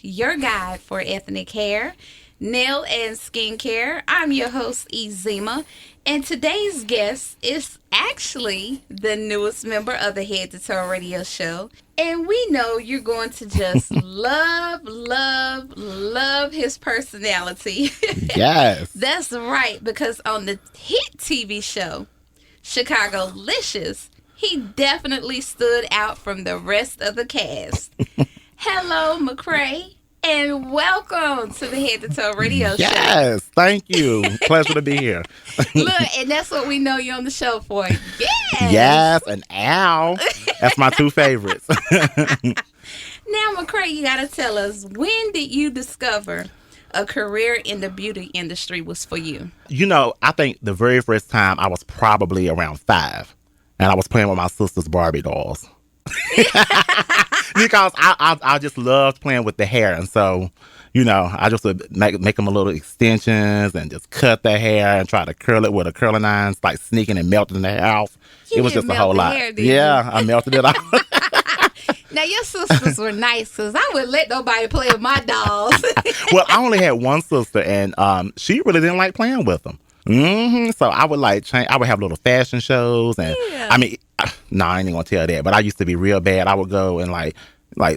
your guide for ethnic hair, nail, and skincare. I'm your host, Ezima, and today's guest is actually the newest member of the Head to Toe Radio Show. And we know you're going to just love his personality. Yes. That's right, because on the hit TV show, Chicago Licious, he definitely stood out from the rest of the cast. Hello, McCray, and welcome to the Head to Toe Radio Show. Yes. Thank you. Pleasure to be here. Look, and that's what we know you're on the show for. Yes. Yes. And ow. That's my two favorites. Now, McCray, you got to tell us, when did you discover a career in the beauty industry was for you? I think the very first time I was probably around 5, and I was playing with my sister's Barbie dolls. Because I just loved playing with the hair. And so, I just would make them a little extensions and just cut the hair and try to curl it with a curling iron, like sneaking and melting the hair off. It was just a whole lot. Yeah, I melted it off. Now, your sisters were nice because I wouldn't let nobody play with my dolls. Well, I only had one sister, and she really didn't like playing with them. So I would change. I would have little fashion shows, and I mean, no, I ain't gonna tell that. But I used to be real bad. I would go and like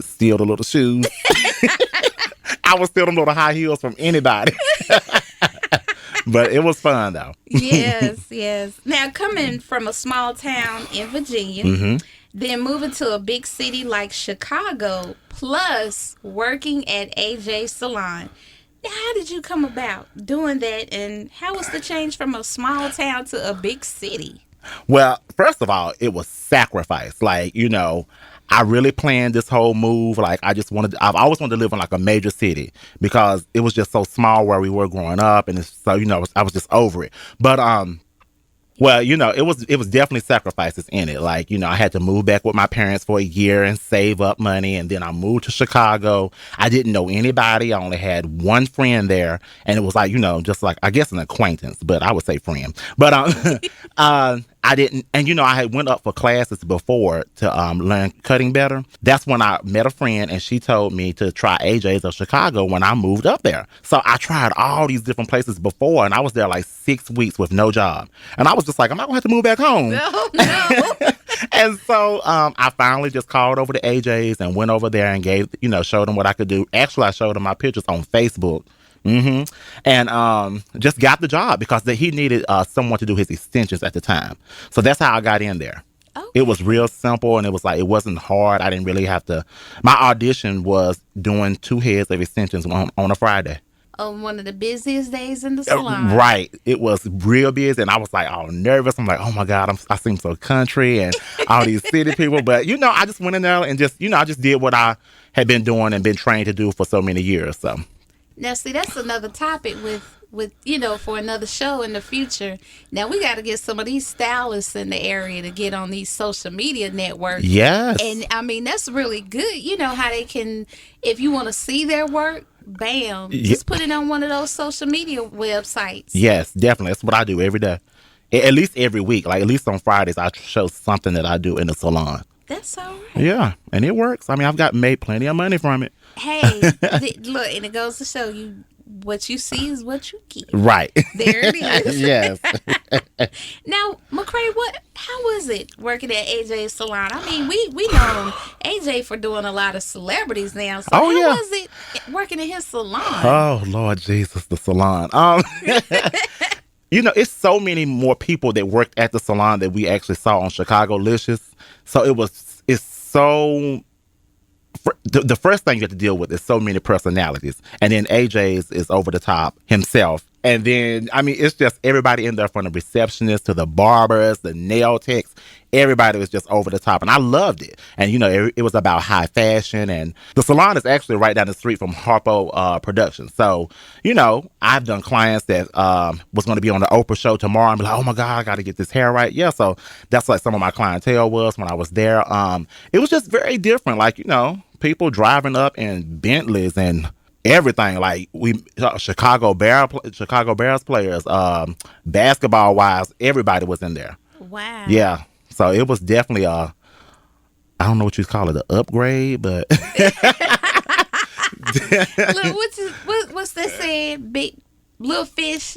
steal the little shoes. I would steal them little high heels from anybody. But it was fun though. Yes. Now, coming from a small town in Virginia, then moving to a big city like Chicago, plus working at AJ Salon. How did you come about doing that, and how was the change from a small town to a big city? Well, first of all, it was sacrifice. I really planned this whole move. I've always wanted to live in a major city because it was just so small where we were growing up, and I was just over it. But well, it was definitely sacrifices in it. I had to move back with my parents for a year and save up money, and then I moved to Chicago. I didn't know anybody. I only had one friend there, and it was just I guess an acquaintance, but I would say friend. But I didn't, and I had went up for classes before to learn cutting better. That's when I met a friend, and she told me to try AJ's of Chicago when I moved up there. So I tried all these different places before, and I was there 6 weeks with no job. And I was just like, am I gonna have to move back home? No. And so I finally just called over to AJ's and went over there and showed them what I could do. Actually, I showed them my pictures on Facebook. And just got the job because he needed someone to do his extensions at the time. So that's how I got in there. Okay. It was real simple, and it was it wasn't hard. I didn't really have to. My audition was doing 2 heads of extensions on a Friday. On one of the busiest days in the salon. Right. It was real busy, and I was all nervous. I'm like, oh my God, I seem so country and all these city people. But, I just went in there and just, I just did what I had been doing and been trained to do for so many years. So. Now, see, that's another topic with for another show in the future. Now, we got to get some of these stylists in the area to get on these social media networks. Yes. And, I mean, that's really good. How they can, if you want to see their work, bam, just put it on one of those social media websites. Yes, definitely. That's what I do every day. At least every week. At least on Fridays, I show something that I do in the salon. That's all right. Yeah, and it works. I mean, I've made plenty of money from it. Hey, look, and it goes to show you what you see is what you get. Right. There it is. Yes. Now, McCray, how was it working at AJ Salon? I mean, we know AJ for doing a lot of celebrities now. So how was it working in his salon? Oh, Lord Jesus, the salon. It's so many more people that worked at the salon that we actually saw on Chicago Licious. So it's so. The first thing you have to deal with is so many personalities. And then AJ is over the top himself. And then, I mean, it's just everybody in there, from the receptionist to the barbers, the nail techs. Everybody was just over the top. And I loved it. And, it was about high fashion. And the salon is actually right down the street from Harpo Productions. So, I've done clients that was going to be on the Oprah show tomorrow and be like, oh, my God, I got to get this hair right. Yeah, so that's some of my clientele was when I was there. It was just very different. People driving up in Bentleys and everything. Chicago Bears players, basketball wise, everybody was in there. Wow. Yeah. So it was definitely I don't know what you call it, an upgrade, but Look, what's that saying? Big little fish,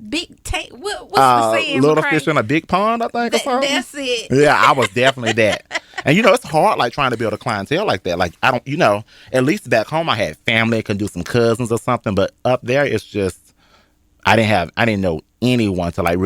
big tank. What's the saying? Little McCray? fish in a big pond, I think, or something. That's it. Yeah, I was definitely that. And it's hard, like, trying to build a clientele like that. Like, I don't, at least back home I had family, I can do some cousins or something, but up there it's just I didn't know anyone to like really